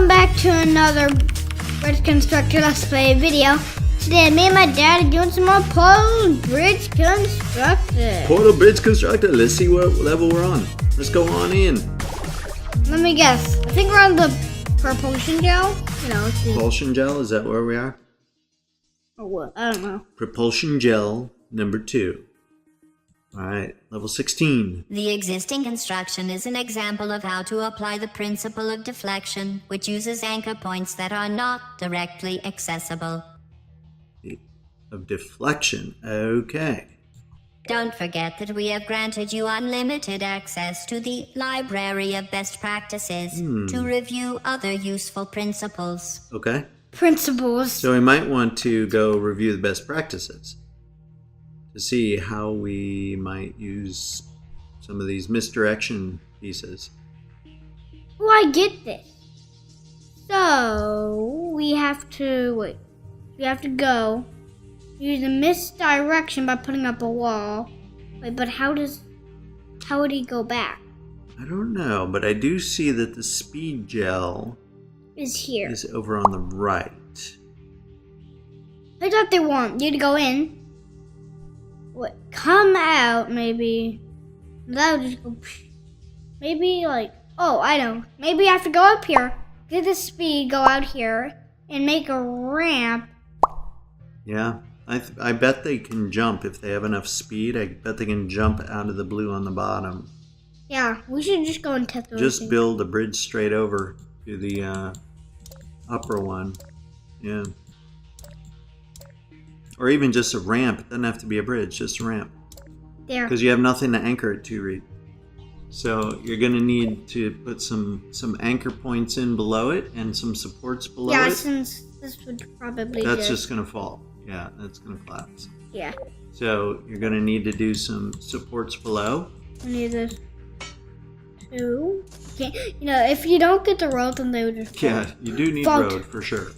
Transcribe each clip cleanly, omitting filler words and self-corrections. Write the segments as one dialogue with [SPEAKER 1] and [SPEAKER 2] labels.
[SPEAKER 1] Welcome back to another Bridge Constructor Let's Play video. Today, me and my dad are doing some more Portal Bridge Constructor.
[SPEAKER 2] Portal Bridge Constructor. Let's see what level we're on. Let's go on in.
[SPEAKER 1] Let me guess. I think we're on the Propulsion Gel. Let's see.
[SPEAKER 2] Propulsion Gel, is that where we are?
[SPEAKER 1] Or what? I don't know.
[SPEAKER 2] Propulsion Gel number 2. Alright, level 16.
[SPEAKER 3] The existing construction is an example of how to apply the principle of deflection, which uses anchor points that are not directly accessible.
[SPEAKER 2] Of deflection, okay.
[SPEAKER 3] Don't forget that we have granted you unlimited access to the Library of Best Practices to review other useful principles.
[SPEAKER 2] Okay.
[SPEAKER 1] Principles.
[SPEAKER 2] So we might want to go review the best practices to see how we might use some of these misdirection pieces.
[SPEAKER 1] Oh, I get this. So, we have to, we have to go use a misdirection by putting up a wall. Wait, but how would he go back?
[SPEAKER 2] I don't know, but I do see that the speed gel
[SPEAKER 1] Is here.
[SPEAKER 2] is over on the right.
[SPEAKER 1] I thought they want you to go in. What? Come out, maybe. That would just go. Maybe I know. Maybe I have to go up here, get the speed, go out here, and make a ramp.
[SPEAKER 2] Yeah, I bet they can jump if they have enough speed. I bet they can jump out of the blue on the bottom.
[SPEAKER 1] Yeah, we should just go and test those
[SPEAKER 2] Just
[SPEAKER 1] things.
[SPEAKER 2] build a bridge straight over to the upper one. Yeah. Or even just a ramp. It doesn't have to be a bridge, just a ramp.
[SPEAKER 1] There.
[SPEAKER 2] Because you have nothing to anchor it to, Reid. So you're going to need to put some anchor points in below it and some supports below
[SPEAKER 1] Yeah,
[SPEAKER 2] it.
[SPEAKER 1] since this would probably
[SPEAKER 2] That's just going to fall. Yeah, that's going to collapse.
[SPEAKER 1] Yeah.
[SPEAKER 2] So you're going to need to do some supports below.
[SPEAKER 1] We need this. 2. Okay. If you don't get the road, then they would just fall.
[SPEAKER 2] Yeah, you do need
[SPEAKER 1] Fault.
[SPEAKER 2] road for sure.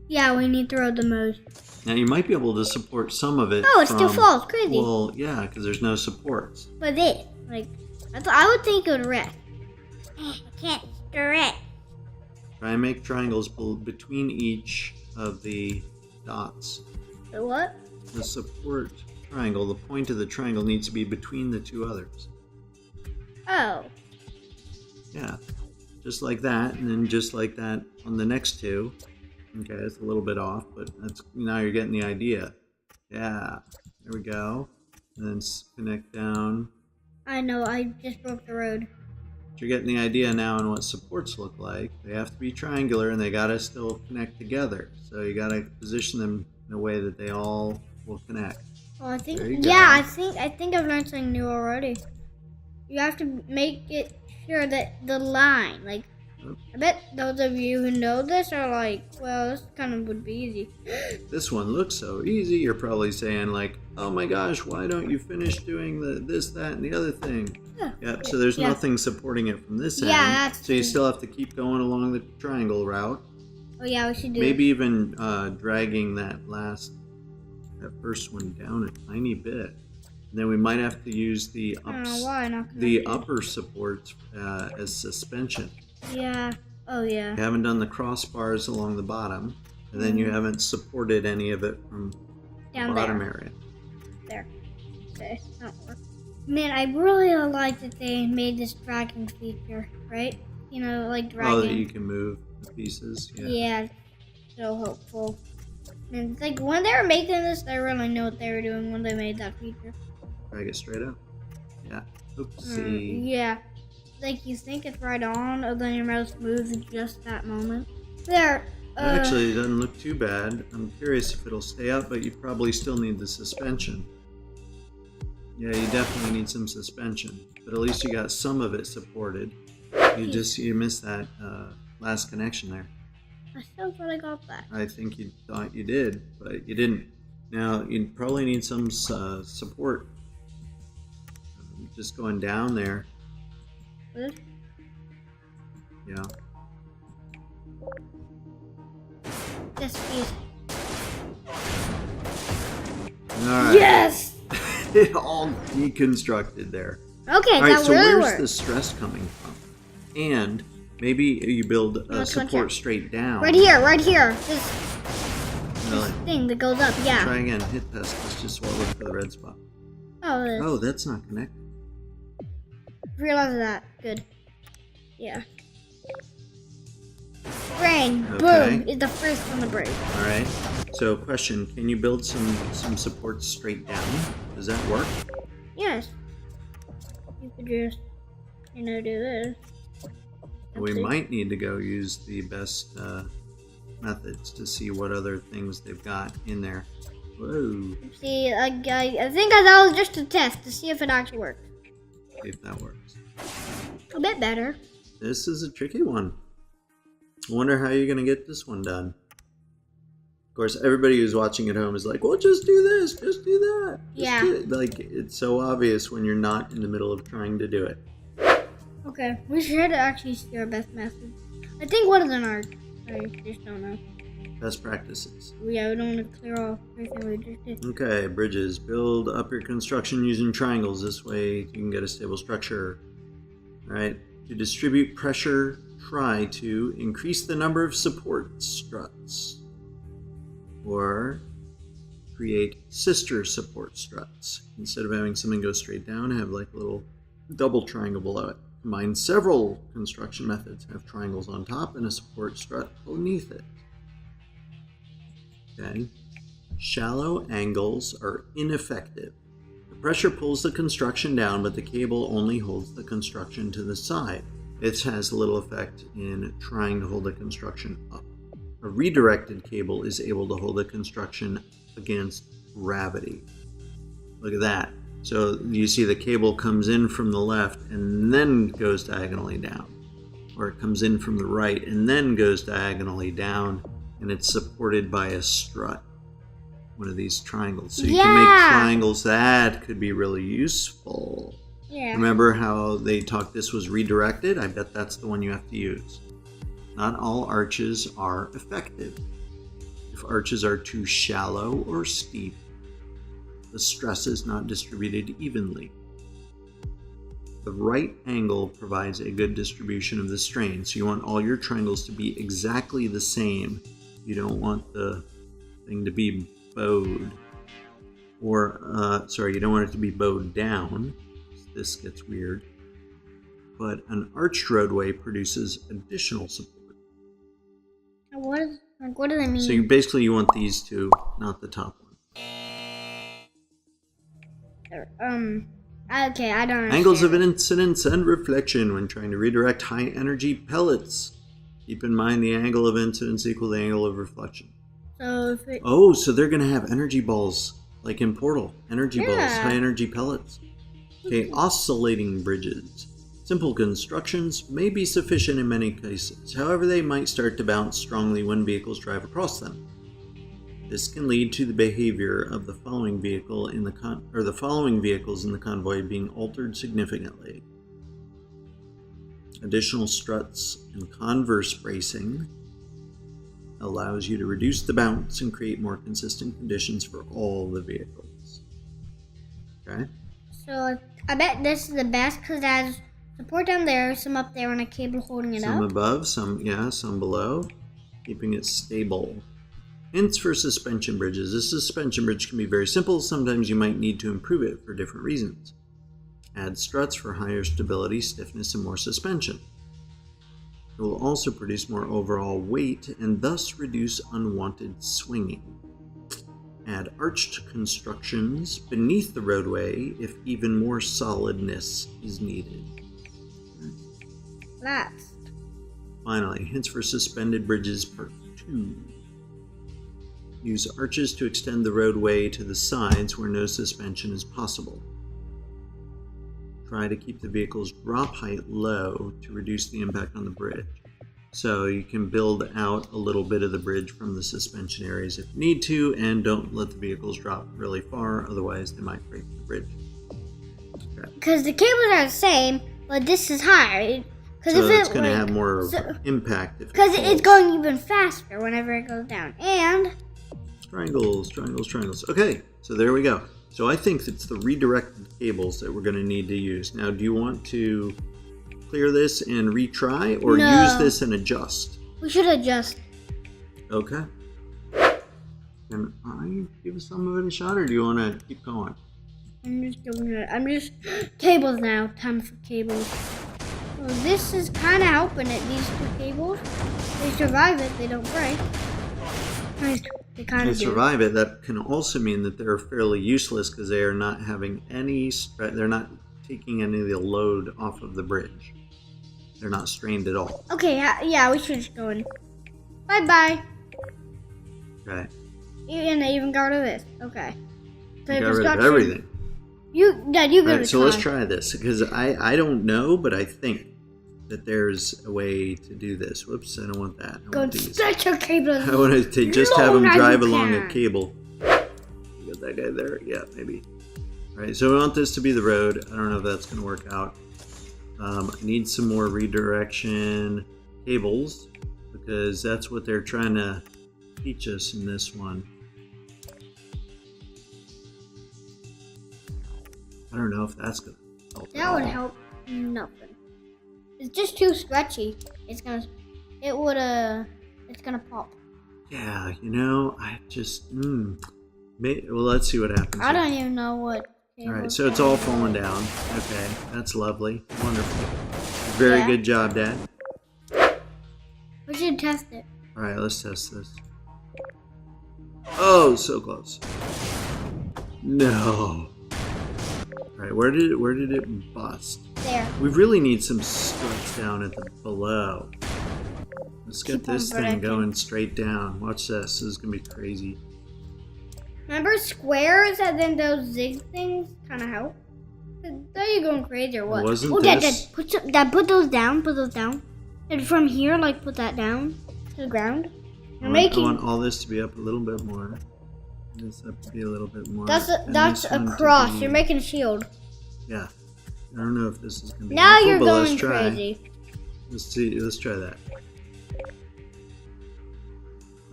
[SPEAKER 1] Yeah, we need the road the most.
[SPEAKER 2] Now you might be able to support some of it.
[SPEAKER 1] Oh, it still falls. Crazy.
[SPEAKER 2] Well, yeah, because there's no supports.
[SPEAKER 1] But this, I would think it would rest. I can't stretch.
[SPEAKER 2] Try and make triangles between each of the dots.
[SPEAKER 1] The what?
[SPEAKER 2] The support triangle, the point of the triangle needs to be between the two others.
[SPEAKER 1] Oh.
[SPEAKER 2] Yeah, just like that, and then just like that on the next two. Okay, it's a little bit off, but now you're getting the idea. Yeah, there we go. And then connect down.
[SPEAKER 1] I know, I just broke the road.
[SPEAKER 2] But you're getting the idea now on what supports look like. They have to be triangular, and they gotta still connect together. So you gotta position them in a way that they all will connect.
[SPEAKER 1] Oh, I think.
[SPEAKER 2] There you go.
[SPEAKER 1] Yeah, I think I've learned something new already. You have to make it sure that the line, I bet those of you who know this are well, this kind of would be easy.
[SPEAKER 2] This one looks so easy. You're probably saying oh my gosh, why don't you finish doing this, that, and the other thing? Yep, so there's nothing supporting it from this end.
[SPEAKER 1] Yeah,
[SPEAKER 2] so you still have to keep going along the triangle route.
[SPEAKER 1] Oh yeah, we should do
[SPEAKER 2] Maybe even dragging that first one down a tiny bit. And then we might have to use the upper supports as suspension.
[SPEAKER 1] Yeah. Oh yeah.
[SPEAKER 2] You haven't done the crossbars along the bottom, and then you haven't supported any of it from
[SPEAKER 1] Down
[SPEAKER 2] the bottom
[SPEAKER 1] there.
[SPEAKER 2] area.
[SPEAKER 1] There. Okay, that'll work. Man, I really like that they made this dragging feature, right? Dragging.
[SPEAKER 2] Oh, that you can move the pieces. Yeah.
[SPEAKER 1] Yeah, so hopeful. And when they were making this, they really knew what they were doing when they made that feature.
[SPEAKER 2] Drag it straight up. Yeah. Oopsie.
[SPEAKER 1] Yeah. You think it's right on, and then your mouse moves in just that moment. There.
[SPEAKER 2] Actually, it doesn't look too bad. I'm curious if it'll stay up, but you probably still need the suspension. Yeah, you definitely need some suspension, but at least you got some of it supported. You missed that last connection there.
[SPEAKER 1] I still thought I got that.
[SPEAKER 2] I think you thought you did, but you didn't. Now, you probably need some support. Just going down there.
[SPEAKER 1] This?
[SPEAKER 2] Yeah.
[SPEAKER 1] This piece.
[SPEAKER 2] Alright.
[SPEAKER 1] Yes!
[SPEAKER 2] It all deconstructed there.
[SPEAKER 1] Okay,
[SPEAKER 2] Alright,
[SPEAKER 1] that
[SPEAKER 2] so
[SPEAKER 1] really
[SPEAKER 2] where's
[SPEAKER 1] worked.
[SPEAKER 2] the stress coming from? And Maybe you build
[SPEAKER 1] Let's go
[SPEAKER 2] support
[SPEAKER 1] check.
[SPEAKER 2] straight down.
[SPEAKER 1] Right here, right here. This
[SPEAKER 2] Really?
[SPEAKER 1] thing that goes up, yeah.
[SPEAKER 2] Try again. Hit test. Let's just look for the red spot.
[SPEAKER 1] Oh,
[SPEAKER 2] Oh, that's not connected.
[SPEAKER 1] realize that. Good. Yeah. Rain,
[SPEAKER 2] Okay.
[SPEAKER 1] boom, is the first on the bridge.
[SPEAKER 2] All right. So, question: can you build some supports straight down? Does that work?
[SPEAKER 1] Yes. You could just, do this.
[SPEAKER 2] We
[SPEAKER 1] Oopsie.
[SPEAKER 2] might need to go use the best methods to see what other things they've got in there. Whoa.
[SPEAKER 1] See, I think that was just a test to see if it actually works.
[SPEAKER 2] See if that works.
[SPEAKER 1] A bit better.
[SPEAKER 2] This is a tricky one. I wonder how you're going to get this one done. Of course, everybody who's watching at home is like, well, just do this, just do that.
[SPEAKER 1] Yeah.
[SPEAKER 2] Like, it's so obvious when you're not in the middle of trying to do it.
[SPEAKER 1] Okay, we should actually see our best method. I think one of them are. I just don't know.
[SPEAKER 2] Best practices.
[SPEAKER 1] Yeah, we don't want to clear off everything we just did.
[SPEAKER 2] Okay, bridges. Build up your construction using triangles. This way you can get a stable structure. Alright, to distribute pressure, try to increase the number of support struts. Or create sister support struts. Instead of having something go straight down, have like a little double triangle below it. Combine several construction methods. Have triangles on top and a support strut beneath it. Okay. Shallow angles are ineffective. The pressure pulls the construction down, but the cable only holds the construction to the side. It has little effect in trying to hold the construction up. A redirected cable is able to hold the construction against gravity. Look at that. So you see the cable comes in from the left and then goes diagonally down. Or it comes in from the right and then goes diagonally down, and it's supported by a strut. One of these triangles. So you can make triangles. That could be really useful.
[SPEAKER 1] Yeah.
[SPEAKER 2] Remember how they talked this was redirected? I bet that's the one you have to use. Not all arches are effective. If arches are too shallow or steep, the stress is not distributed evenly. The right angle provides a good distribution of the strain, so you want all your triangles to be exactly the same. You don't want the thing to be bowed. Or, you don't want it to be bowed down. This gets weird. But an arched roadway produces additional support.
[SPEAKER 1] What do they mean?
[SPEAKER 2] So you want these two, not the top one.
[SPEAKER 1] Okay, I don't understand.
[SPEAKER 2] Angles of incidence and reflection when trying to redirect high energy pellets. Keep in mind the angle of incidence equal the angle of reflection.
[SPEAKER 1] So if it...
[SPEAKER 2] Oh, so they're going to have energy balls, like in Portal. Energy balls, high energy pellets. Okay, oscillating bridges. Simple constructions may be sufficient in many cases. However, they might start to bounce strongly when vehicles drive across them. This can lead to the behavior of the following vehicle in the following vehicles in the convoy being altered significantly. Additional struts and converse bracing allows you to reduce the bounce and create more consistent conditions for all the vehicles. Okay?
[SPEAKER 1] So I bet this is the best because it has support down there, some up there, and a cable holding it
[SPEAKER 2] Some
[SPEAKER 1] up.
[SPEAKER 2] above, some below, keeping it stable. Hints for suspension bridges. This suspension bridge can be very simple. Sometimes you might need to improve it for different reasons. Add struts for higher stability, stiffness, and more suspension. It will also produce more overall weight and thus reduce unwanted swinging. Add arched constructions beneath the roadway if even more solidness is needed.
[SPEAKER 1] Last.
[SPEAKER 2] Finally, hints for suspended bridges part 2. Use arches to extend the roadway to the sides where no suspension is possible. Try to keep the vehicle's drop height low to reduce the impact on the bridge. So you can build out a little bit of the bridge from the suspension areas if you need to, and don't let the vehicles drop really far, otherwise they might break the bridge.
[SPEAKER 1] Because the cables are the same, but this is higher.
[SPEAKER 2] So it's going to have more impact.
[SPEAKER 1] Because it's going even faster whenever it goes down. And...
[SPEAKER 2] Triangles, triangles, triangles. Okay, so there we go. So I think it's the redirected cables that we're going to need to use. Now, do you want to clear this and retry, or
[SPEAKER 1] No.
[SPEAKER 2] use this and adjust?
[SPEAKER 1] We should adjust.
[SPEAKER 2] Okay. Can I give some of it a shot, or do you want to keep going?
[SPEAKER 1] I'm just doing it. I'm just cables now. Time for cables. Well, this is kind of helping it. These two cables, they survive it. They don't break. They kind
[SPEAKER 2] They
[SPEAKER 1] of do.
[SPEAKER 2] survive it. That can also mean that they're fairly useless because they are not having any. They're not taking any of the load off of the bridge. They're not strained at all.
[SPEAKER 1] Okay, yeah, we should just go in. Bye bye.
[SPEAKER 2] Okay.
[SPEAKER 1] And I even got rid of this. Okay. So
[SPEAKER 2] You got rid of everything.
[SPEAKER 1] Dad, you go
[SPEAKER 2] All
[SPEAKER 1] to
[SPEAKER 2] right, so let's try this because I don't know, but I think that there's a way to do this. Whoops, I don't want that. I
[SPEAKER 1] Go
[SPEAKER 2] want
[SPEAKER 1] and
[SPEAKER 2] these.
[SPEAKER 1] stretch your cables.
[SPEAKER 2] I want to just have them
[SPEAKER 1] long as
[SPEAKER 2] drive
[SPEAKER 1] you
[SPEAKER 2] along
[SPEAKER 1] can.
[SPEAKER 2] a cable. You got that guy there? Yeah, maybe. All right, so we want this to be the road. I don't know if that's going to work out. I need some more redirection cables because that's what they're trying to teach us in this one. I don't know if that's going to help.
[SPEAKER 1] That would help nothing. It's just too stretchy. It's gonna pop.
[SPEAKER 2] Yeah, you know, I just, well, let's see what happens.
[SPEAKER 1] I don't even know what.
[SPEAKER 2] All right, so it's all falling down. Okay, that's lovely. Wonderful. Very
[SPEAKER 1] Yeah.
[SPEAKER 2] good job, Dad.
[SPEAKER 1] We should test it.
[SPEAKER 2] All right, let's test this. Oh, so close. No. All right, where did it bust?
[SPEAKER 1] There.
[SPEAKER 2] We really need some struts down at the below. Let's get
[SPEAKER 1] Keep on
[SPEAKER 2] this thing
[SPEAKER 1] breaking.
[SPEAKER 2] going straight down. Watch this. This is gonna be crazy.
[SPEAKER 1] Remember squares and then those zig things kind of help? Are you going crazy or what?
[SPEAKER 2] Wasn't
[SPEAKER 1] oh,
[SPEAKER 2] this-
[SPEAKER 1] Dad, put those down. Put those down. And from here, like, put that down to the ground. You're
[SPEAKER 2] I
[SPEAKER 1] making.
[SPEAKER 2] want all this to be up a little bit more. This up to be a little bit more.
[SPEAKER 1] That's
[SPEAKER 2] And
[SPEAKER 1] that's
[SPEAKER 2] this
[SPEAKER 1] a
[SPEAKER 2] one to
[SPEAKER 1] cross.
[SPEAKER 2] be-
[SPEAKER 1] You're making a shield.
[SPEAKER 2] Yeah. I don't know if this is gonna be
[SPEAKER 1] Now
[SPEAKER 2] helpful,
[SPEAKER 1] you're
[SPEAKER 2] but let's
[SPEAKER 1] going
[SPEAKER 2] try.
[SPEAKER 1] crazy.
[SPEAKER 2] Let's see. Let's try that.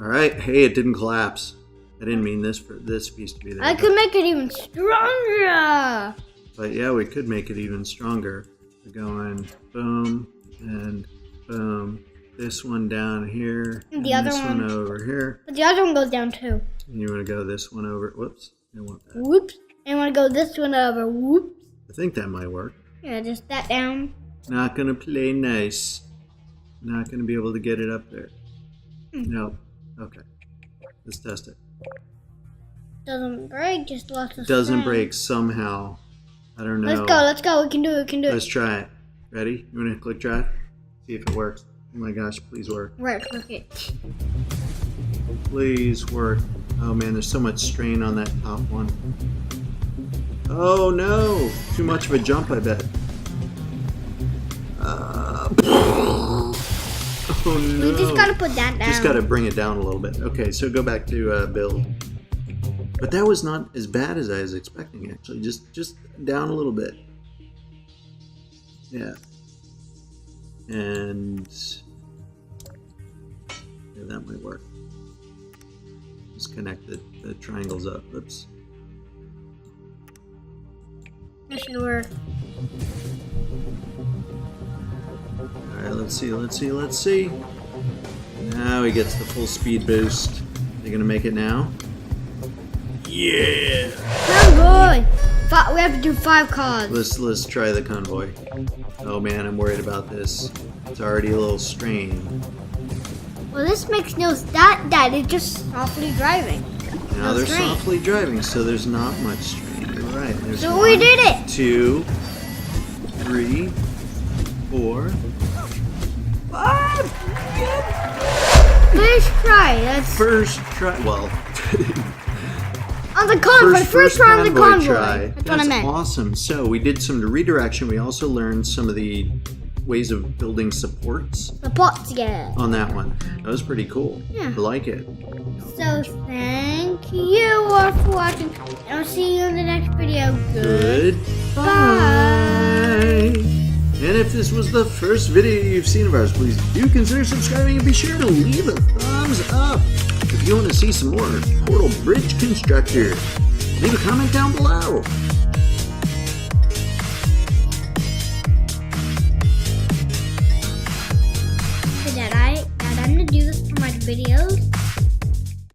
[SPEAKER 2] All right. Hey, it didn't collapse. I didn't mean this for this piece to be there.
[SPEAKER 1] I could make it even stronger.
[SPEAKER 2] But yeah, we could make it even stronger. We're going boom and boom. This one down here.
[SPEAKER 1] And the other
[SPEAKER 2] this one
[SPEAKER 1] one-
[SPEAKER 2] over here.
[SPEAKER 1] But the other one goes down too.
[SPEAKER 2] And you want to go this one over. Whoops. I don't want that.
[SPEAKER 1] Whoops. And I want to go this one over. Whoops.
[SPEAKER 2] I think that might work.
[SPEAKER 1] Yeah, just that down.
[SPEAKER 2] Not gonna play nice. Not gonna be able to get it up there. No. Okay. Let's test it.
[SPEAKER 1] Doesn't break, just lots of
[SPEAKER 2] Doesn't
[SPEAKER 1] strength.
[SPEAKER 2] break somehow. I don't know.
[SPEAKER 1] Let's go. We can do it. We can do
[SPEAKER 2] Let's
[SPEAKER 1] it.
[SPEAKER 2] try it. Ready? You wanna click try? See if it works. Oh my gosh, please work.
[SPEAKER 1] Work it.
[SPEAKER 2] Please work. Oh man, there's so much strain on that top one. Oh no! Too much of a jump, I bet. Oh no!
[SPEAKER 1] We just gotta put that down.
[SPEAKER 2] Just gotta bring it down a little bit. Okay, so go back to build. But that was not as bad as I was expecting, actually. Just down a little bit. Yeah. And yeah, that might work. Just connect the triangles up. Oops.
[SPEAKER 1] That should work.
[SPEAKER 2] Alright, let's see. Now he gets the full speed boost. They gonna make it now? Yeah!
[SPEAKER 1] Convoy! We have to do 5 cars.
[SPEAKER 2] Let's try the convoy. Oh man, I'm worried about this. It's already a little strained.
[SPEAKER 1] Well, this makes no that it's just softly driving.
[SPEAKER 2] Now
[SPEAKER 1] No
[SPEAKER 2] they're
[SPEAKER 1] strain.
[SPEAKER 2] softly driving, so there's not much strain. You're right. There's
[SPEAKER 1] So we did it.
[SPEAKER 2] 2, 3, 4, 5.
[SPEAKER 1] First try. That's
[SPEAKER 2] First try. Well,
[SPEAKER 1] on the convoy. First try on the convoy.
[SPEAKER 2] try.
[SPEAKER 1] That's what I meant.
[SPEAKER 2] Awesome. So we did some redirection. We also learned some of the ways of building supports
[SPEAKER 1] The pot together.
[SPEAKER 2] on that one. That was pretty cool.
[SPEAKER 1] Yeah.
[SPEAKER 2] I like it.
[SPEAKER 1] So thank you all for watching. And I'll see you in the next video.
[SPEAKER 2] Goodbye.
[SPEAKER 1] Bye.
[SPEAKER 2] And if this was the first video you've seen of ours, please do consider subscribing and be sure to leave a thumbs up. If you want to see some more Portal Bridge Constructor, leave a comment down below.
[SPEAKER 1] videos.